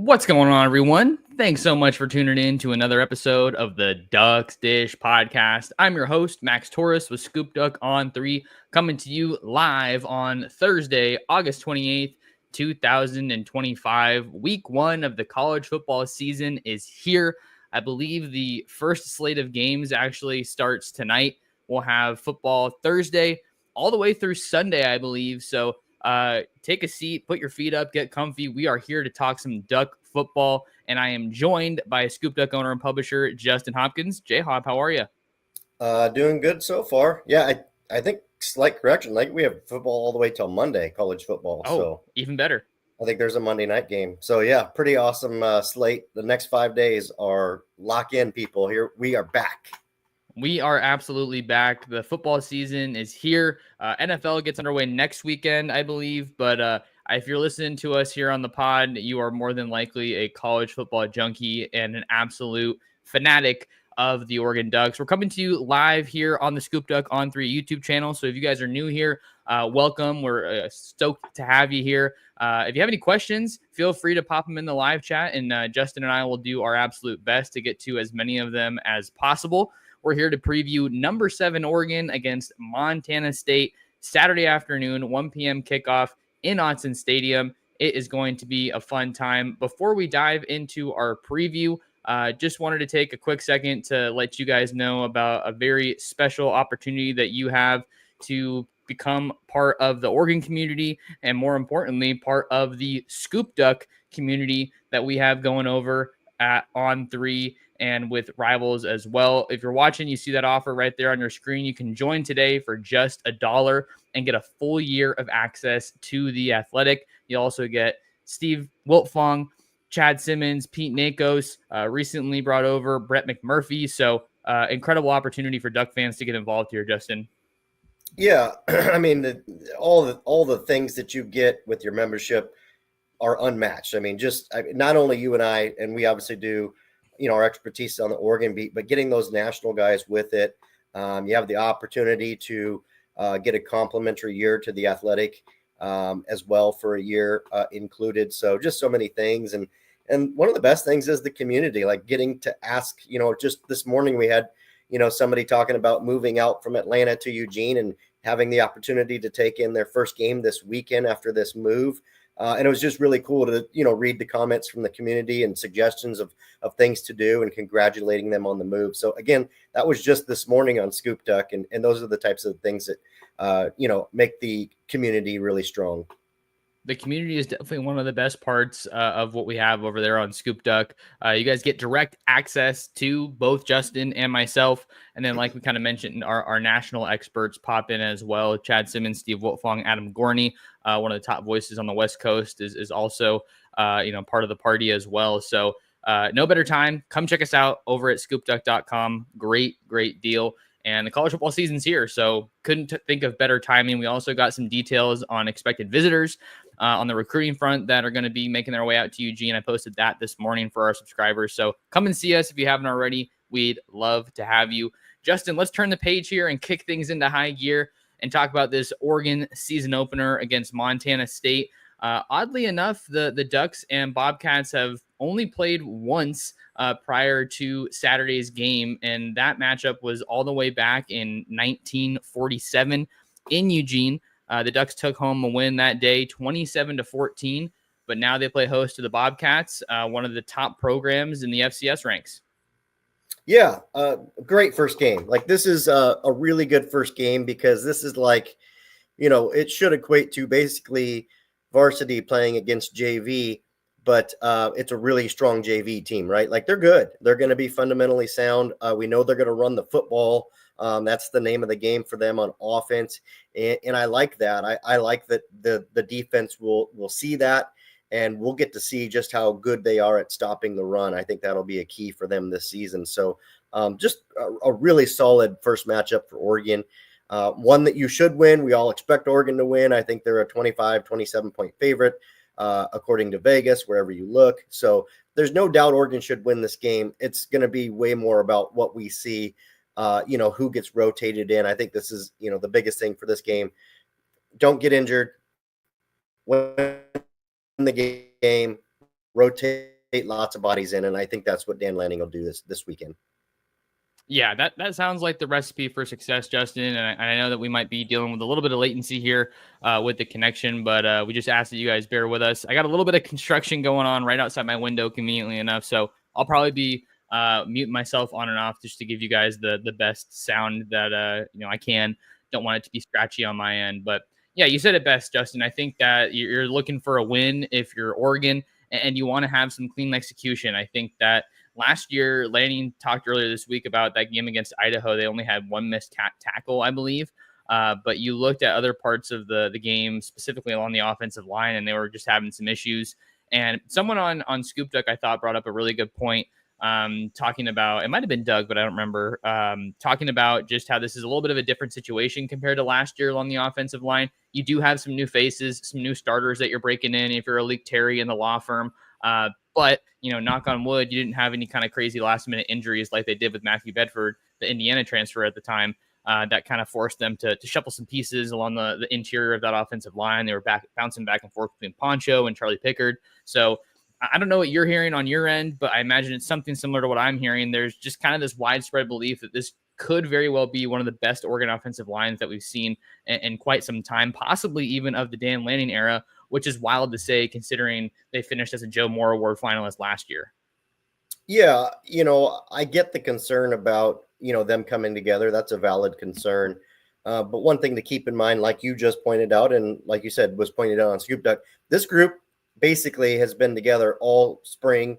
What's going on, everyone? Thanks so much for tuning in to another episode of the Ducks Dish podcast. I'm your host, Max Torres with Scoop Duck on 3, coming to you live on Thursday, August 28th, 2025. Week 1 of the college football season is here. I believe the first slate of games actually starts tonight. We'll have football Thursday all the way through Sunday, I believe. So take a seat, put your feet up, get comfy. We are here to talk some Duck football, and I am joined by Scoop Duck owner and publisher Justin Hopkins. J-Hop, how are you? Doing good so far. Yeah, I think slight correction. Like we have football all the way till Monday, college football. Oh, So even better. I think there's a Monday night game. So yeah, pretty awesome slate. The next 5 days are lock in, people. Here we are back. We are absolutely back. The football season is here. NFL gets underway next weekend, I believe. But if you're listening to us here on the pod, you are more than likely a college football junkie and an absolute fanatic of the Oregon Ducks. We're coming to you live here on the Scoop Duck on 3 YouTube channel. So if you guys are new here, welcome. We're stoked to have you here. If you have any questions, feel free to pop them in the live chat, and Justin and I will do our absolute best to get to as many of them as possible. We're here to preview number 7 Oregon against Montana State Saturday afternoon, 1 p.m. kickoff in Autzen Stadium. It is going to be a fun time. Before we dive into our preview, just wanted to take a quick second to let you guys know about a very special opportunity that you have to become part of the Oregon community, and more importantly, part of the Scoop Duck community that we have going over at On 3 and with Rivals as well. If you're watching, you see that offer right there on your screen. You can join today for just $1 and get a full year of access to The Athletic. You also get Steve Wiltfong, Chad Simmons, Pete Nakos, recently brought over Brett McMurphy. So incredible opportunity for Duck fans to get involved here, Justin. Yeah, I mean, all the things that you get with your membership are unmatched. I mean, not only you and I, and we obviously do, our expertise on the Oregon beat, but getting those national guys with it. You have the opportunity to get a complimentary year to The Athletic as well for a year included. So just so many things. And one of the best things is the community, like getting to ask, just this morning we had, somebody talking about moving out from Atlanta to Eugene and having the opportunity to take in their first game this weekend after this move. And it was just really cool to, read the comments from the community and suggestions of things to do and congratulating them on the move. So again, that was just this morning on Scoop Duck. And those are the types of things that, make the community really strong. The community is definitely one of the best parts of what we have over there on Scoop Duck. You guys get direct access to both Justin and myself. And then, like we kind of mentioned, our national experts pop in as well. Chad Simmons, Steve Wiltfong, Adam Gorney, one of the top voices on the West Coast, is also part of the party as well. So no better time. Come check us out over at scoopduck.com. Great deal. And the college football season's here, so couldn't think of better timing. We also got some details on expected visitors on the recruiting front that are going to be making their way out to Eugene. I posted that this morning for our subscribers. So come and see us if you haven't already. We'd love to have you. Justin, let's turn the page here and kick things into high gear and talk about this Oregon season opener against Montana State. Oddly enough, the Ducks and Bobcats have only played once prior to Saturday's game, and that matchup was all the way back in 1947 in Eugene. The Ducks took home a win that day, 27-14, but now they play host to the Bobcats, one of the top programs in the FCS ranks. Yeah, great first game. Like, this is a really good first game because this is like, it should equate to basically varsity playing against JV, but it's a really strong JV team, right? Like, they're good. They're going to be fundamentally sound. We know they're going to run the football. That's the name of the game for them on offense. And I like that. I like that the defense will see that, and we'll get to see just how good they are at stopping the run. I think that'll be a key for them this season. So just a really solid first matchup for Oregon. One that you should win. We all expect Oregon to win. I think they're a 25, 27-point favorite, according to Vegas, wherever you look. So there's no doubt Oregon should win this game. It's going to be way more about what we see, who gets rotated in. I think this is, the biggest thing for this game. Don't get injured. Win the game. Rotate lots of bodies in, and I think that's what Dan Lanning will do this weekend. Yeah, that sounds like the recipe for success, Justin. And I know that we might be dealing with a little bit of latency here with the connection, but we just ask that you guys bear with us. I got a little bit of construction going on right outside my window, conveniently enough, so I'll probably be muting myself on and off just to give you guys the best sound that I can. Don't want it to be scratchy on my end, but yeah, you said it best, Justin. I think that you're looking for a win if you're Oregon, and you want to have some clean execution. I think that last year, Lanning talked earlier this week about that game against Idaho. They only had one missed tackle, I believe. But you looked at other parts of the game, specifically along the offensive line, and they were just having some issues. And someone on Scoop Duck, I thought, brought up a really good point, talking about, it might have been Doug, but I don't remember, talking about just how this is a little bit of a different situation compared to last year along the offensive line. You do have some new faces, some new starters that you're breaking in if you're Alik Terry in the law firm. But, knock on wood, you didn't have any kind of crazy last-minute injuries like they did with Matthew Bedford, the Indiana transfer at the time, that kind of forced them to shuffle some pieces along the interior of that offensive line. They were bouncing back and forth between Poncho and Charlie Pickard. So I don't know what you're hearing on your end, but I imagine it's something similar to what I'm hearing. There's just kind of this widespread belief that this could very well be one of the best Oregon offensive lines that we've seen in quite some time, possibly even of the Dan Lanning era, which is wild to say considering they finished as a Joe Moore Award finalist last year. Yeah, I get the concern about, them coming together. That's a valid concern. But one thing to keep in mind, like you just pointed out, and like you said, was pointed out on Scoop Duck, this group basically has been together all spring,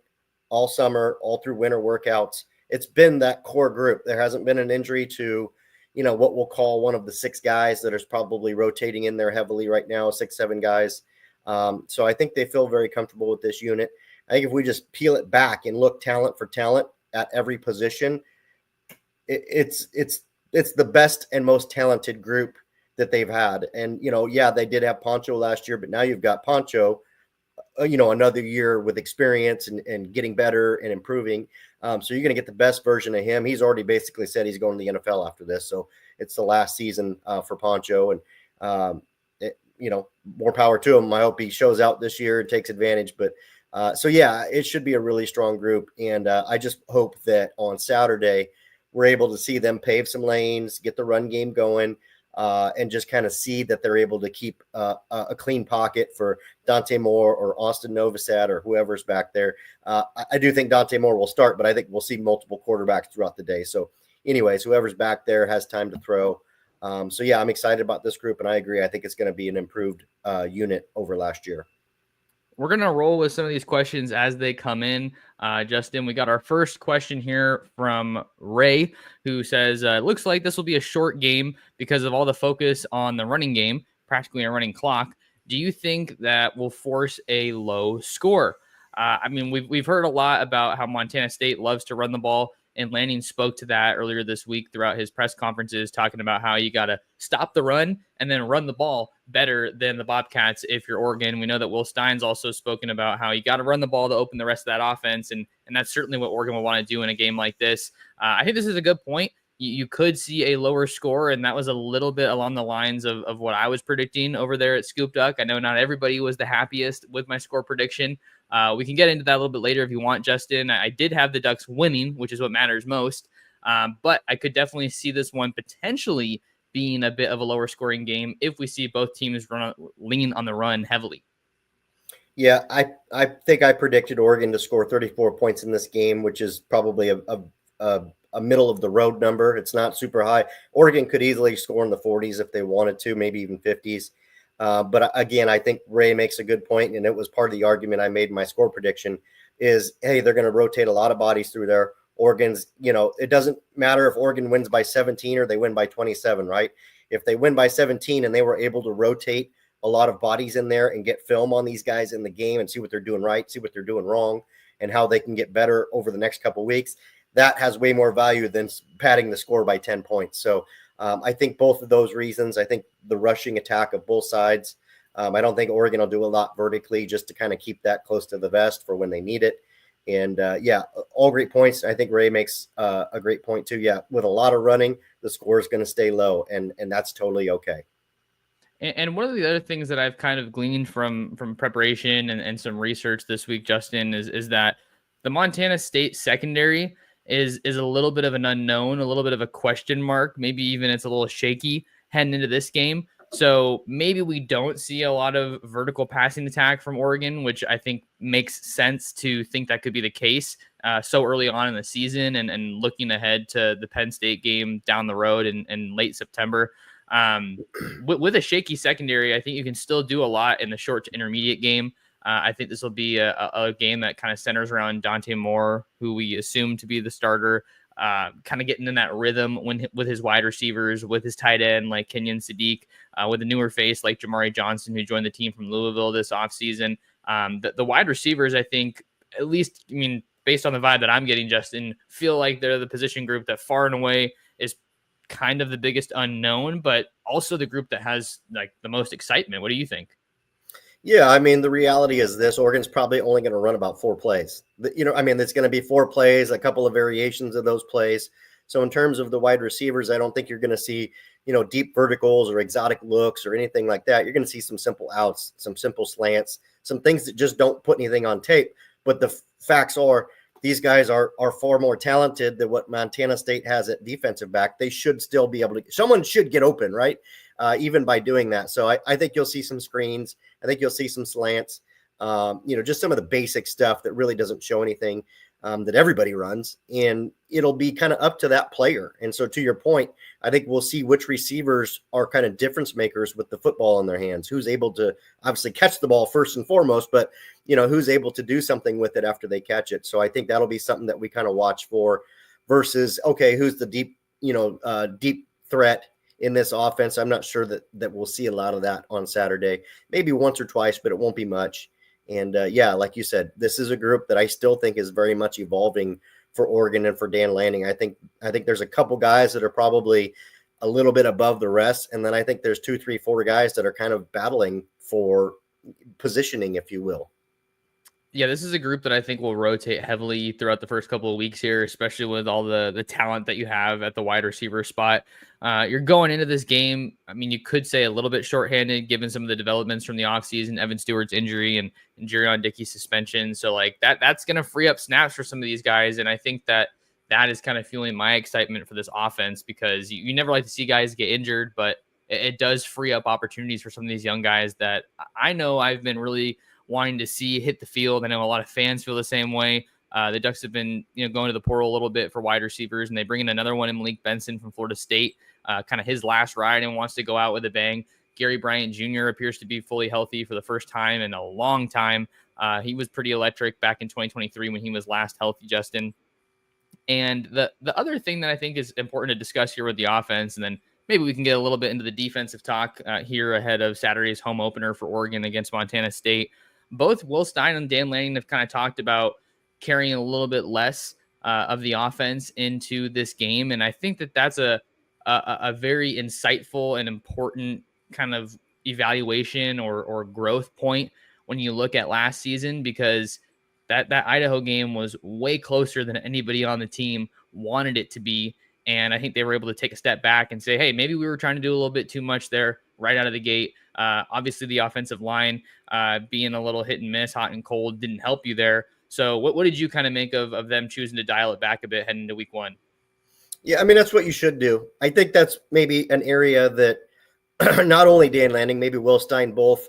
all summer, all through winter workouts. It's been that core group. There hasn't been an injury to, what we'll call one of the 6 guys that is probably rotating in there heavily right now, 6, 7 guys. So I think they feel very comfortable with this unit. I think if we just peel it back and look talent for talent at every position, it's the best and most talented group that they've had. And, they did have Poncho last year, but now you've got Poncho, another year with experience and getting better and improving. So you're going to get the best version of him. He's already basically said he's going to the NFL after this. So it's the last season for Poncho, and, more power to him. I hope he shows out this year and takes advantage. But it should be a really strong group. And I just hope that on Saturday, we're able to see them pave some lanes, get the run game going, and just kind of see that they're able to keep a clean pocket for Dante Moore or Austin Novosad or whoever's back there. I do think Dante Moore will start, but I think we'll see multiple quarterbacks throughout the day. So anyways, whoever's back there has time to throw. I'm excited about this group, and I agree. I think it's going to be an improved unit over last year. We're going to roll with some of these questions as they come in. Justin, we got our first question here from Ray, who says, it looks like this will be a short game because of all the focus on the running game, practically a running clock. Do you think that will force a low score? We've heard a lot about how Montana State loves to run the ball, and Lanning spoke to that earlier this week throughout his press conferences, talking about how you got to stop the run and then run the ball better than the Bobcats if you're Oregon. We know that Will Stein's also spoken about how you got to run the ball to open the rest of that offense, and that's certainly what Oregon will want to do in a game like this. I think this is a good point. You could see a lower score, and that was a little bit along the lines of what I was predicting over there at Scoop Duck. I know not everybody was the happiest with my score prediction. We can get into that a little bit later if you want, Justin. I did have the Ducks winning, which is what matters most. But I could definitely see this one potentially being a bit of a lower scoring game if we see both teams lean on the run heavily. Yeah, I think I predicted Oregon to score 34 points in this game, which is probably a middle of the road number. It's not super high. Oregon could easily score in the 40s if they wanted to, maybe even 50s. But again, I think Ray makes a good point, and it was part of the argument I made in my score prediction is, hey, they're going to rotate a lot of bodies through there. Oregon's, it doesn't matter if Oregon wins by 17 or they win by 27, right? If they win by 17 and they were able to rotate a lot of bodies in there and get film on these guys in the game and see what they're doing right, see what they're doing wrong, and how they can get better over the next couple of weeks, that has way more value than padding the score by 10 points. So I think both of those reasons, I think the rushing attack of both sides, I don't think Oregon will do a lot vertically just to kind of keep that close to the vest for when they need it. And all great points. I think Ray makes a great point too. Yeah, with a lot of running, the score is going to stay low, and that's totally okay. And one of the other things that I've kind of gleaned from preparation and some research this week, Justin, is that the Montana State secondary is a little bit of an unknown, a little bit of a question mark. Maybe even it's a little shaky heading into this game. So maybe we don't see a lot of vertical passing attack from Oregon, which I think makes sense to think that could be the case so early on in the season and looking ahead to the Penn State game down the road in late September. With a shaky secondary, I think you can still do a lot in the short to intermediate game. I think this will be a game that kind of centers around Dorian Moore, who we assume to be the starter, kind of getting in that rhythm with his wide receivers, with his tight end like Kenyon Sadiq, with a newer face like Jamari Johnson, who joined the team from Louisville this offseason. The wide receivers, I think, at least, I mean, based on the vibe that I'm getting, Justin, feel like they're the position group that far and away is kind of the biggest unknown, but also the group that has like the most excitement. What do you think? Yeah, I mean, the reality is this: Oregon's probably only going to run about 4 plays. I mean, it's going to be 4 plays, a couple of variations of those plays. So in terms of the wide receivers, I don't think you're going to see, deep verticals or exotic looks or anything like that. You're going to see some simple outs, some simple slants, some things that just don't put anything on tape. But the facts are these guys are far more talented than what Montana State has at defensive back. They should still be able to – someone should get open, right, even by doing that. So I think you'll see some screens. I think you'll see some slants, just some of the basic stuff that really doesn't show anything that everybody runs. And it'll be kind of up to that player. And so to your point, I think we'll see which receivers are kind of difference makers with the football in their hands, who's able to obviously catch the ball first and foremost, but, who's able to do something with it after they catch it. So I think that'll be something that we kind of watch for versus, okay, who's the deep threat in this offense. I'm not sure that we'll see a lot of that on Saturday, maybe once or twice, but it won't be much. And like you said, this is a group that I still think is very much evolving for Oregon and for Dan Lanning. I think there's a couple guys that are probably a little bit above the rest. And then I think there's 2, 3, 4 guys that are kind of battling for positioning, if you will. Yeah, this is a group that I think will rotate heavily throughout the first couple of weeks here, especially with all the talent that you have at the wide receiver spot. You're going into this game, I mean, you could say a little bit shorthanded given some of the developments from the offseason, Evan Stewart's injury and Jerion Dickey's suspension. So like that's going to free up snaps for some of these guys. And I think that is kind of fueling my excitement for this offense because you never like to see guys get injured, but it does free up opportunities for some of these young guys that I know I've been really wanting to see hit the field. I know a lot of fans feel the same way. The Ducks have been, going to the portal a little bit for wide receivers, and they bring in another one in Malik Benson from Florida State, kind of his last ride and wants to go out with a bang. Gary Bryant Jr. appears to be fully healthy for the first time in a long time. He was pretty electric back in 2023 when he was last healthy, Justin. And the other thing that I think is important to discuss here with the offense, and then maybe we can get a little bit into the defensive talk here ahead of Saturday's home opener for Oregon against Montana State. Both Will Stein and Dan Lanning have kind of talked about carrying a little bit less of the offense into this game. And I think that that's a very insightful and important kind of evaluation or growth point when you look at last season, because that Idaho game was way closer than anybody on the team wanted it to be. And I think they were able to take a step back and say, hey, maybe we were trying to do a little bit too much there right out of the gate. Obviously, the offensive line being a little hit and miss, hot and cold, didn't help you there. So what did you kind of make of them choosing to dial it back a bit heading into week 1? Yeah, I mean, that's what you should do. I think that's maybe an area that not only Dan Lanning, maybe Will Stein both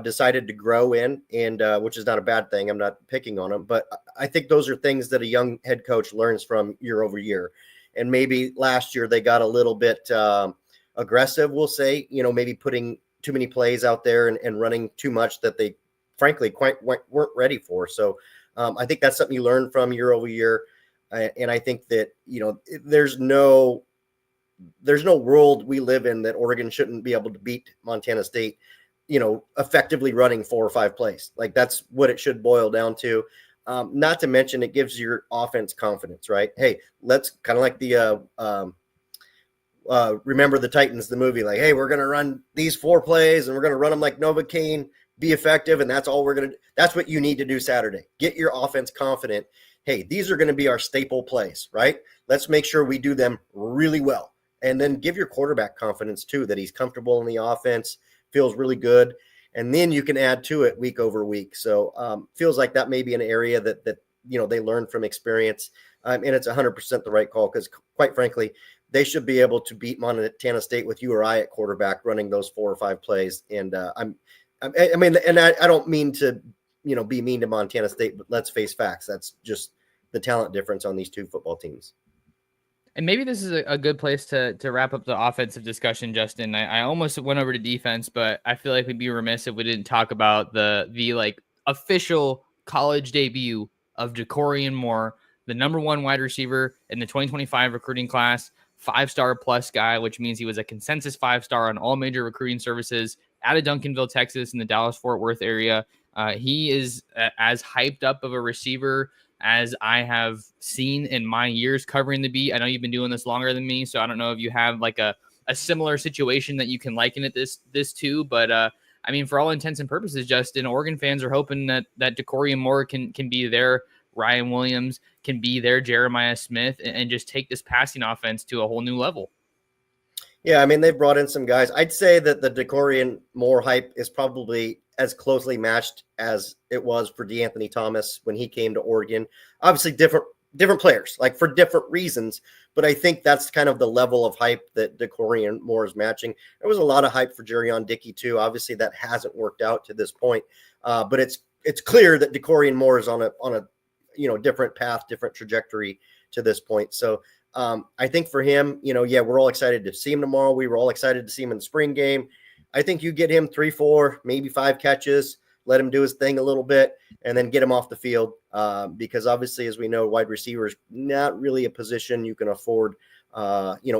decided to grow in, and which is not a bad thing. I'm not picking on them, but I think those are things that a young head coach learns from year over year. And maybe last year they got a little bit aggressive, we'll say, maybe putting too many plays out there and running too much that they frankly weren't ready for. So I think that's something you learn from year over year. And I think that, there's no world we live in that Oregon shouldn't be able to beat Montana State, effectively running 4 or 5 plays. Like that's what it should boil down to. Not to mention it gives your offense confidence, right? Hey, let's kind of like the Remember the Titans, the movie, like, hey, we're going to run these 4 plays and we're going to run them like Novocaine, be effective. And that's all we're going to do. That's what you need to do Saturday. Get your offense confident. Hey, these are going to be our staple plays, right? Let's make sure we do them really well. And then give your quarterback confidence too, that he's comfortable in the offense, feels really good. And then you can add to it week over week. So feels like that may be an area that they learn from experience. And it's 100% the right call because, quite frankly, they should be able to beat Montana State with you or I at quarterback running those 4 or 5 plays. And I don't mean to, be mean to Montana State, but let's face facts. That's just the talent difference on these two football teams. And maybe this is a good place to wrap up the offensive discussion, Justin. I almost went over to defense, but I feel like we'd be remiss if we didn't talk about the like official college debut of Dorian Moore, the number 1 wide receiver in the 2025 recruiting class, 5-star plus guy, which means he was a consensus 5-star on all major recruiting services out of Duncanville, Texas, in the Dallas-Fort Worth area. He is as hyped up of a receiver as I have seen in my years covering the beat. I know you've been doing this longer than me, so I don't know if you have like a similar situation that you can liken it this to, but I mean, for all intents and purposes, Justin, Oregon fans are hoping that Dorian Moore can be their Ryan Williams, can be their Jeremiah Smith, and just take this passing offense to a whole new level. Yeah, I mean, they've brought in some guys. I'd say that the Dorian Moore hype is probably as closely matched as it was for DeAnthony Thomas when he came to Oregon. Obviously, different players, like for different reasons, but I think that's kind of the level of hype that Dorian Moore is matching. There was a lot of hype for Jerion Dickey too. Obviously, that hasn't worked out to this point, but it's clear that Dorian Moore is on a different path, different trajectory to this point. So I think for him, we're all excited to see him tomorrow. We were all excited to see him in the spring game. I think you get him 3, 4, maybe 5 catches, let him do his thing a little bit, and then get him off the field because obviously, as we know, wide receiver is not really a position you can afford,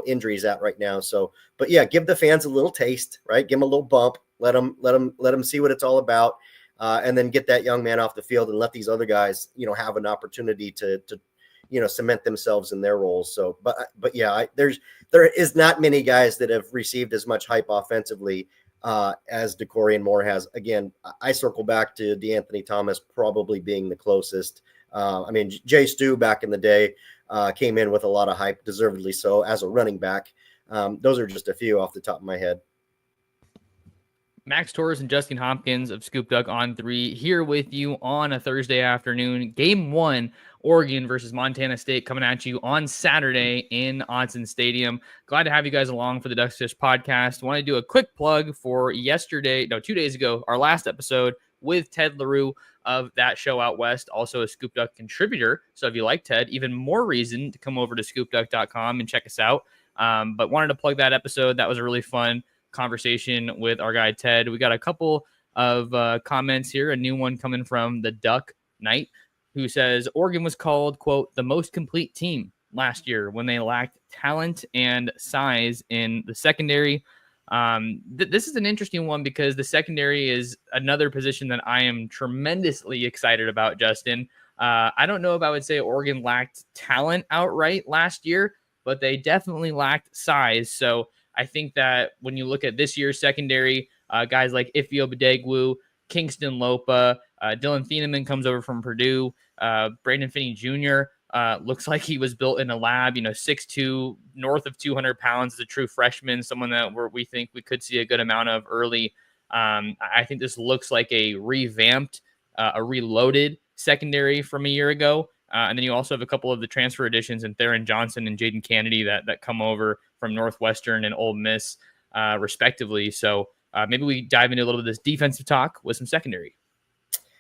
injuries at right now. So, but yeah, give the fans a little taste, right? Give them a little bump, let them see what it's all about, and then get that young man off the field and let these other guys, have an opportunity to cement themselves in their roles. So, but yeah, there is not many guys that have received as much hype offensively as Dorian Moore has. Again, I circle back to DeAnthony Thomas probably being the closest. I mean, Jay Stu back in the day came in with a lot of hype, deservedly so, as a running back. Those are just a few off the top of my head. Max Torres and Justin Hopkins of Scoop Duck on 3 here with you on a Thursday afternoon. Game 1, Oregon versus Montana State, coming at you on Saturday in Autzen Stadium. Glad to have you guys along for the Ducks Dish podcast. Want to do a quick plug for 2 days ago, our last episode with Ted LaRue of That Show Out West, also a Scoop Duck contributor. So if you like Ted, even more reason to come over to scoopduck.com and check us out. But wanted to plug that episode. That was a really fun conversation with our guy Ted. We got a couple of comments here. A new one coming from the Duck Knight, who says Oregon was called, quote, the most complete team last year when they lacked talent and size in the secondary. This is an interesting one because the secondary is another position that I am tremendously excited about, Justin. I don't know if I would say Oregon lacked talent outright last year, but they definitely lacked size. So I think that when you look at this year's secondary, guys like Ifeoma Badegwu, Kingston Lopa, Dylan Thieneman comes over from Purdue, Brandon Finney Jr. Looks like he was built in a lab, 6'2", north of 200 pounds, as a true freshman, someone that we think we could see a good amount of early. I think this looks like a revamped, a reloaded secondary from a year ago. And then you also have a couple of the transfer additions in Theron Johnson and Jaden Kennedy that come over from Northwestern and Ole Miss, respectively. So maybe we dive into a little bit of this defensive talk with some secondary.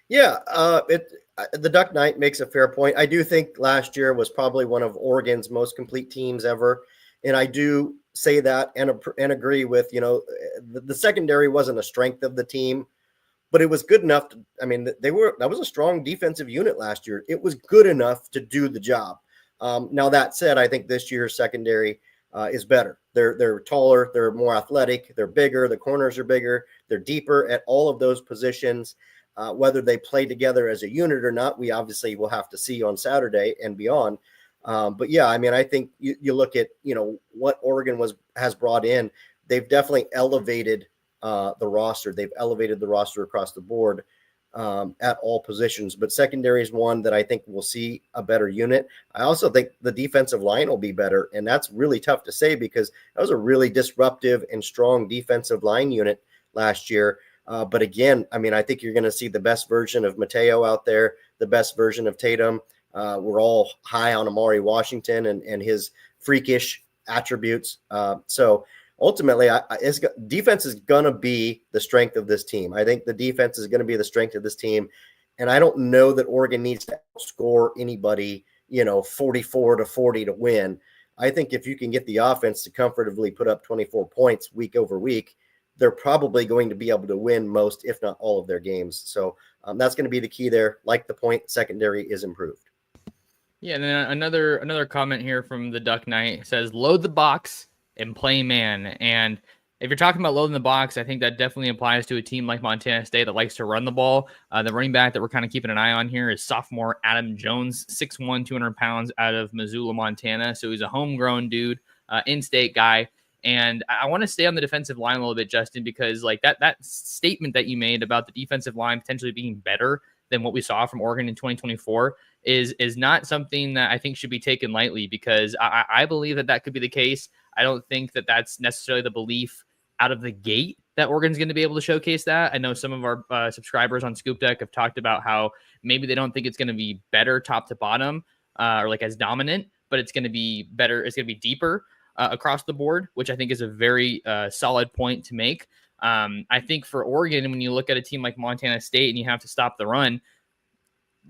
Yeah, the Duck Knight makes a fair point. I do think last year was probably one of Oregon's most complete teams ever. And I do say that and agree with, the secondary wasn't a strength of the team, but it was good enough that was a strong defensive unit last year. It was good enough to do the job. Now that said, I think this year's secondary is better. They're taller, they're more athletic, they're bigger, the corners are bigger, they're deeper at all of those positions. Whether they play together as a unit or not, we obviously will have to see on Saturday and beyond. But yeah, I think you look at, what Oregon has brought in, they've definitely elevated the roster. They've elevated the roster across the board at all positions, but secondary is one that I think we'll see a better unit. I also think the defensive line will be better, and that's really tough to say because that was a really disruptive and strong defensive line unit last year. But again, I mean, I think you're going to see the best version of Mateo out there, the best version of Tatum. We're all high on Amari Washington and his freakish attributes. So ultimately, defense is going to be the strength of this team. I think the defense is going to be the strength of this team. And I don't know that Oregon needs to score anybody, 44-40 to win. I think if you can get the offense to comfortably put up 24 points week over week, they're probably going to be able to win most, if not all of their games. So that's going to be the key there. Like the point, secondary is improved. Yeah, and then another comment here from the Duck Knight says, load the box and play man. And if you're talking about loading the box, I think that definitely applies to a team like Montana State that likes to run the ball. The running back that we're kind of keeping an eye on here is sophomore Adam Jones, 6'1", 200 pounds, out of Missoula, Montana. So he's a homegrown dude, in-state guy. And I want to stay on the defensive line a little bit, Justin, because like that statement that you made about the defensive line potentially being better than what we saw from Oregon in 2024 is not something that I think should be taken lightly, because I believe that could be the case. I don't think that that's necessarily the belief out of the gate that Oregon's going to be able to showcase that. I know some of our subscribers on Scoop Deck have talked about how maybe they don't think it's going to be better top to bottom or like as dominant, but it's going to be better. It's going to be deeper across the board, which I think is a very solid point to make. I think for Oregon, when you look at a team like Montana State and you have to stop the run,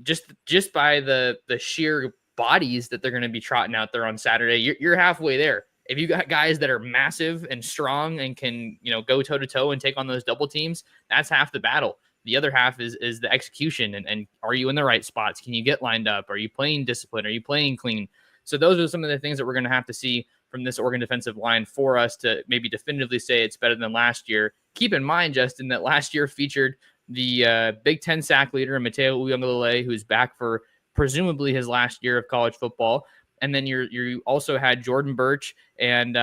just by the sheer bodies that they're going to be trotting out there on Saturday, you're halfway there. If you got guys that are massive and strong and can, go toe to toe and take on those double teams, that's half the battle. The other half is the execution. And are you in the right spots? Can you get lined up? Are you playing discipline? Are you playing clean? So those are some of the things that we're going to have to see from this Oregon defensive line for us to maybe definitively say it's better than last year. Keep in mind, Justin, that last year featured the Big Ten sack leader, Mateo Uiagalelei, who's back for presumably his last year of college football. And then you also had Jordan Birch and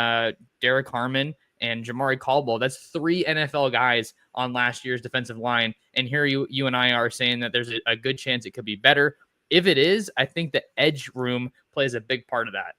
Derek Harmon and Jamari Caldwell. That's 3 NFL guys on last year's defensive line. And here you and I are saying that there's a good chance it could be better. If it is, I think the edge room plays a big part of that.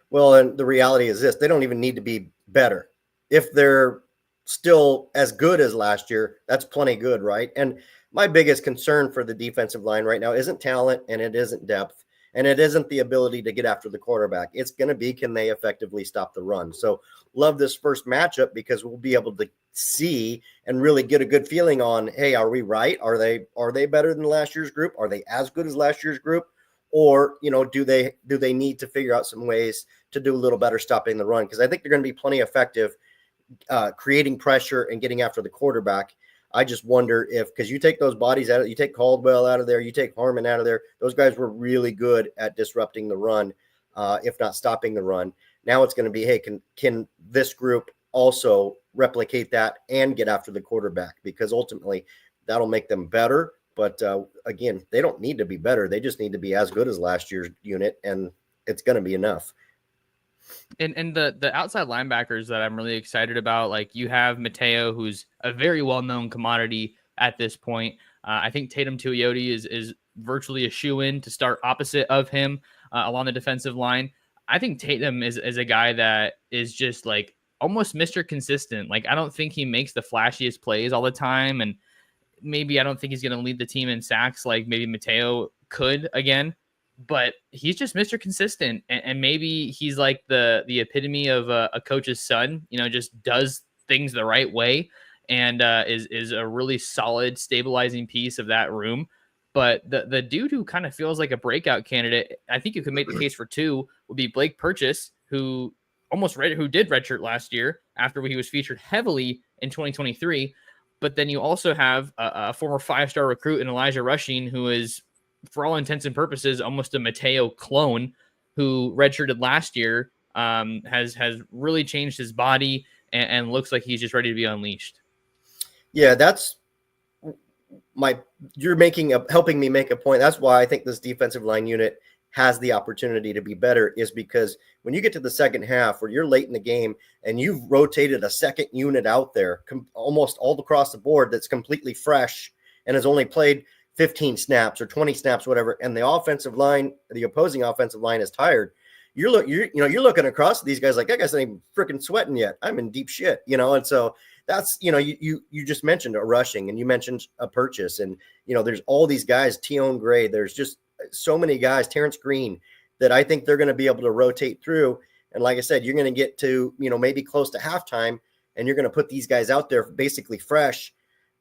Well, and the reality is this: they don't even need to be better. If they're still as good as last year, that's plenty good, right? And my biggest concern for the defensive line right now isn't talent, and it isn't depth, and it isn't the ability to get after the quarterback. It's going to be, can they effectively stop the run? So love this first matchup because we'll be able to see and really get a good feeling on, hey, are we right? Are they better than last year's group? Are they as good as last year's group? Or, do they need to figure out some ways to do a little better stopping the run? Because I think they're going to be plenty effective creating pressure and getting after the quarterback. I just wonder because you take those bodies out, you take Caldwell out of there, you take Harmon out of there. Those guys were really good at disrupting the run, if not stopping the run. Now it's going to be, hey, can this group also replicate that and get after the quarterback? Because ultimately that'll make them better. But again, they don't need to be better. They just need to be as good as last year's unit, and it's going to be enough. And the outside linebackers that I'm really excited about, like you have Mateo, who's a very well-known commodity at this point. I think Tatum Tuioti is virtually a shoe-in to start opposite of him along the defensive line. I think Tatum is a guy that is just like almost Mr. Consistent. Like I don't think he makes the flashiest plays all the time, and maybe I don't think he's going to lead the team in sacks like maybe Mateo could again, but he's just Mr. Consistent. And maybe he's like the epitome of a coach's son, just does things the right way and is a really solid stabilizing piece of that room. But the dude who kind of feels like a breakout candidate, I think you could make the case for two, would be Blake Purchase, who did redshirt last year after he was featured heavily in 2023. But then you also have a former 5-star recruit in Elijah Rushing, who is, for all intents and purposes, almost a Mateo clone, who redshirted last year, has really changed his body and looks like he's just ready to be unleashed. Yeah, helping me make a point. That's why I think this defensive line unit has the opportunity to be better, is because when you get to the second half where you're late in the game and you've rotated a second unit out there almost all across the board that's completely fresh and has only played 15 snaps or 20 snaps, whatever, and the opposing offensive line is tired, you're looking across these guys like, that guy's not even freaking sweating yet. I'm in deep shit, and so that's, you just mentioned a rushing, and you mentioned a purchase, and there's all these guys, Tion Gray, there's just so many guys, Terrence Green, that I think they're going to be able to rotate through. And like I said, you're going to get to, maybe close to halftime, and you're going to put these guys out there basically fresh.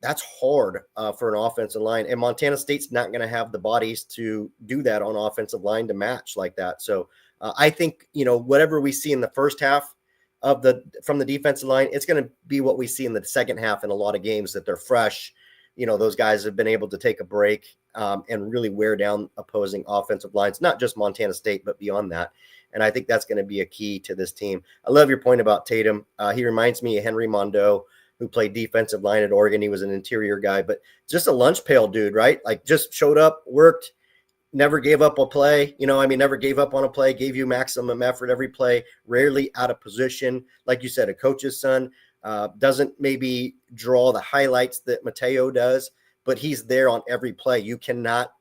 That's hard for an offensive line. And Montana State's not going to have the bodies to do that on offensive line to match like that. So I think, whatever we see in the first half from the defensive line, it's going to be what we see in the second half in a lot of games, that they're fresh. Those guys have been able to take a break and really wear down opposing offensive lines, not just Montana State, but beyond that. And I think that's going to be a key to this team. I love your point about Tatum. He reminds me of Henry Mondeau, who played defensive line at Oregon. He was an interior guy, but just a lunch pail dude, right? Like, just showed up, worked, never gave up a play. Never gave up on a play, gave you maximum effort every play, rarely out of position. Like you said, a coach's son, doesn't maybe draw the highlights that Mateo does, but he's there on every play. You cannot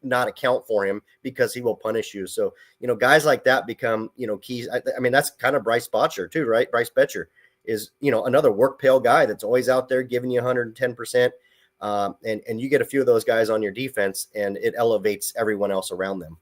not account for him because he will punish you. So, guys like that become, keys. That's kind of Bryce Botcher too, right? Bryce Betcher is, another work pail guy that's always out there giving you 110%. And you get a few of those guys on your defense, and it elevates everyone else around them.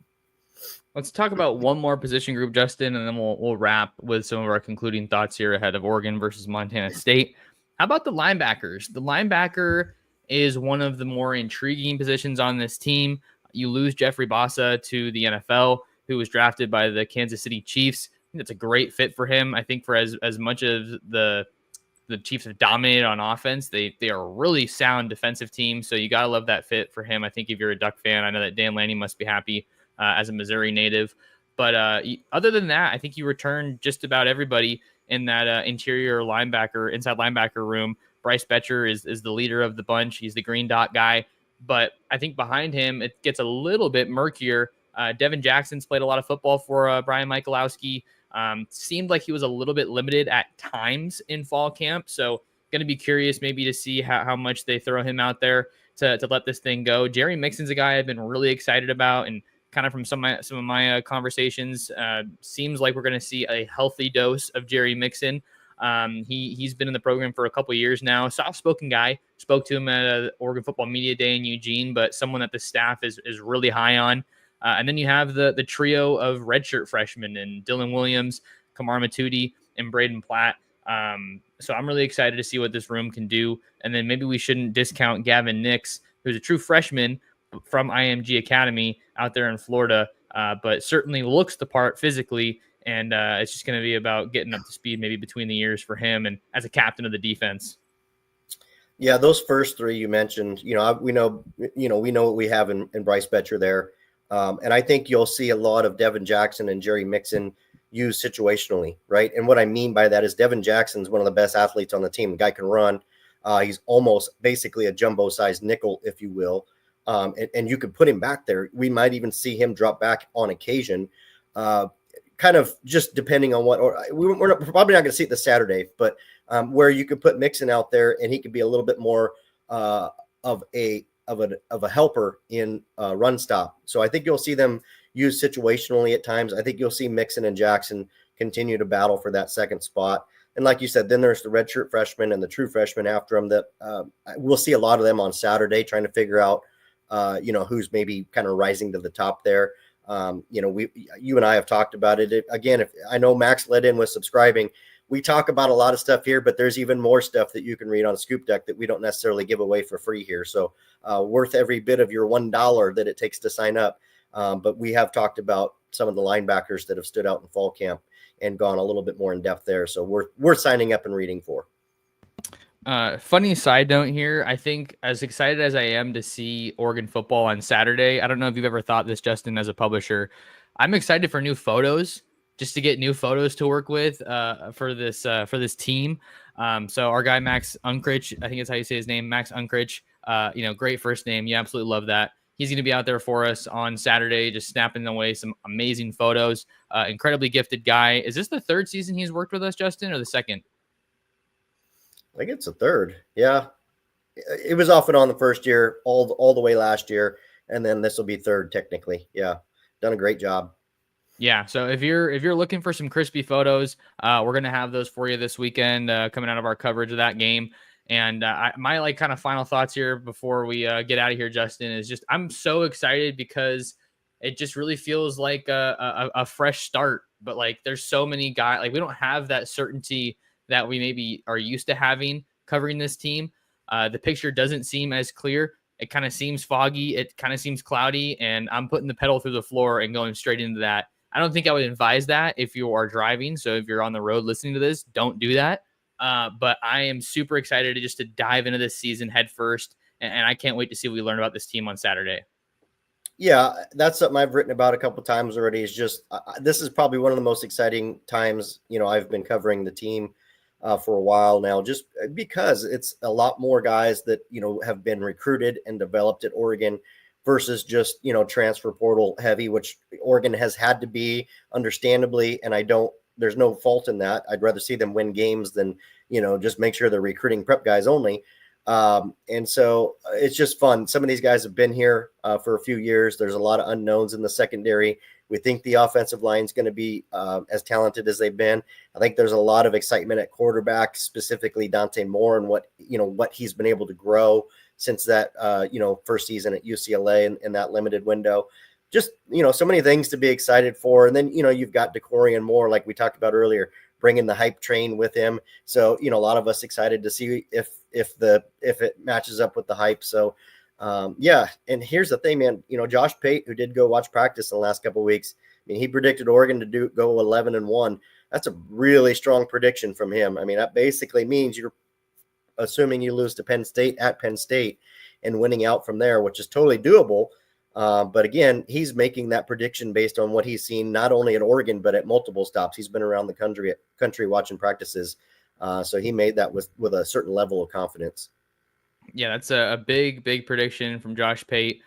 Let's talk about one more position group, Justin, and then we'll wrap with some of our concluding thoughts here ahead of Oregon versus Montana State. How about the linebackers? The linebacker is one of the more intriguing positions on this team. You lose Jeffrey Bassa to the NFL, who was drafted by the Kansas City Chiefs. I think that's a great fit for him. I think for as much as the Chiefs have dominated on offense, they are a really sound defensive team. So you got to love that fit for him. I think if you're a Duck fan, I know that Dan Lanning must be happy as a Missouri native. But other than that, I think you return just about everybody in that inside linebacker room. Bryce Betcher is the leader of the bunch. He's the green dot guy. But I think behind him, it gets a little bit murkier. Devin Jackson's played a lot of football for Brian Michalowski. Seemed like he was a little bit limited at times in fall camp. So going to be curious maybe to see how much they throw him out there to let this thing go. Jerry Mixon's a guy I've been really excited about, and kind of from some of my conversations, seems like we're going to see a healthy dose of Jerry Mixon. He's been in the program for a couple of years now. Soft-spoken guy. Spoke to him at an Oregon Football Media Day in Eugene, but someone that the staff is really high on. And then you have the trio of redshirt freshmen and Dylan Williams, Kamar Matudi, and Braden Platt. So I'm really excited to see what this room can do. And then maybe we shouldn't discount Gavin Nix, who's a true freshman from IMG Academy out there in Florida, but certainly looks the part physically. And it's just going to be about getting up to speed maybe between the years for him and as a captain of the defense. Yeah, those first three you mentioned, we know what we have in Bryce Betcher there. And I think you'll see a lot of Devin Jackson and Jerry Mixon used situationally, right? And what I mean by that is Devin Jackson's one of the best athletes on the team. The guy can run. He's almost basically a jumbo-sized nickel, if you will. And you could put him back there. We might even see him drop back on occasion, kind of just depending on what. Or we're probably not going to see it this Saturday, but where you could put Mixon out there and he could be a little bit more of a helper in run stop. So I think you'll see them used situationally at times. I think you'll see Mixon and Jackson continue to battle for that second spot. And like you said, then there's the redshirt freshmen and the true freshmen after them that we'll see a lot of them on Saturday trying to figure out, who's maybe kind of rising to the top there. You and I have talked about it. Again, if I know Max led in with subscribing, we talk about a lot of stuff here, but there's even more stuff that you can read on Scoop Deck that we don't necessarily give away for free here. So worth every bit of your $1 that it takes to sign up. But we have talked about some of the linebackers that have stood out in fall camp and gone a little bit more in depth there. So we're signing up and reading for. Funny side note here. I think as excited as I am to see Oregon football on Saturday, I don't know if you've ever thought this, Justin, as a publisher, I'm excited for new photos, just to get new photos to work with for this team. So our guy, Max Unkrich, I think that's how you say his name, Max Unkrich, great first name. You absolutely love that. He's going to be out there for us on Saturday, just snapping away some amazing photos. Incredibly gifted guy. Is this the third season he's worked with us, Justin, or the second? I think it's the third. Yeah. It was off and on the first year, all the way last year. And then this will be third technically. Yeah. Done a great job. Yeah, so if you're looking for some crispy photos, we're gonna have those for you this weekend, coming out of our coverage of that game. And my like kind of final thoughts here before we get out of here, Justin, is just I'm so excited because it just really feels like a fresh start. But like, there's so many guys, like we don't have that certainty that we maybe are used to having covering this team. The picture doesn't seem as clear. It kind of seems foggy. It kind of seems cloudy, and I'm putting the pedal through the floor and going straight into that. I don't think I would advise that if you are driving. So if you're on the road listening to this, don't do that. But I am super excited to dive into this season head first, and I can't wait to see what we learn about this team on Saturday. Yeah, that's something I've written about a couple times already. Is just this is probably one of the most exciting times. I've been covering the team for a while now, just because it's a lot more guys that have been recruited and developed at Oregon versus just transfer portal heavy, which Oregon has had to be, understandably. And there's no fault in that. I'd rather see them win games than just make sure they're recruiting prep guys only. And so it's just fun. Some of these guys have been here for a few years. There's a lot of unknowns in the secondary. We think the offensive line is going to be as talented as they've been. I think there's a lot of excitement at quarterback, specifically Dorian Moore, and what he's been able to grow since that first season at UCLA in that limited window. Just so many things to be excited for. And then you've got Dorian Moore, like we talked about earlier, bringing the hype train with him. So a lot of us excited to see if it matches up with the hype. So yeah. And here's the thing, man. Josh Pate, who did go watch practice in the last couple of weeks, I mean, he predicted Oregon to go 11-1. That's a really strong prediction from him. I mean, that basically means you're assuming you lose to Penn State at Penn State and winning out from there, which is totally doable. But again, he's making that prediction based on what he's seen, not only at Oregon, but at multiple stops. He's been around the country watching practices. So he made that with a certain level of confidence. Yeah, that's a big prediction from Josh Pate.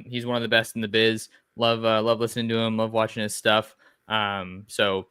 He's one of the best in the biz. Love listening to him. Love watching his stuff. So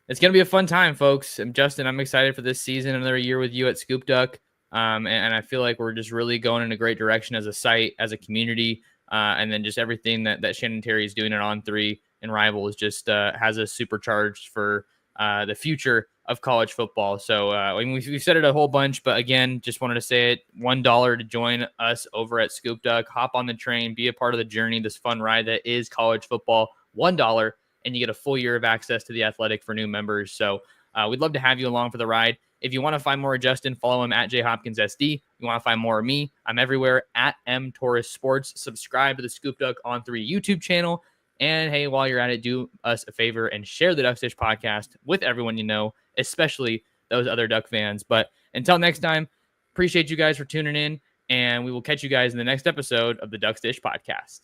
it's going to be a fun time, folks. Justin, I'm excited for this season, another year with you at Scoop Duck. And I feel like we're just really going in a great direction as a site, as a community, and then just everything that Shannon Terry is doing at On3 and Rivals just has us supercharged for the future of college football. So we've said it a whole bunch, but again, just wanted to say it, $1 to join us over at Scoop Duck. Hop on the train, be a part of the journey, this fun ride that is college football. $1, and you get a full year of access to The Athletic for new members. So we'd love to have you along for the ride. If you want to find more of Justin, follow him at jhopkinssd. You want to find more of me, I'm everywhere at Torres Sports. Subscribe to the Scoop Duck On3 YouTube channel. And hey, while you're at it, do us a favor and share the Duck Stitch podcast with everyone you know, especially those other Duck fans. But until next time, appreciate you guys for tuning in, and we will catch you guys in the next episode of the Duck Stitch podcast.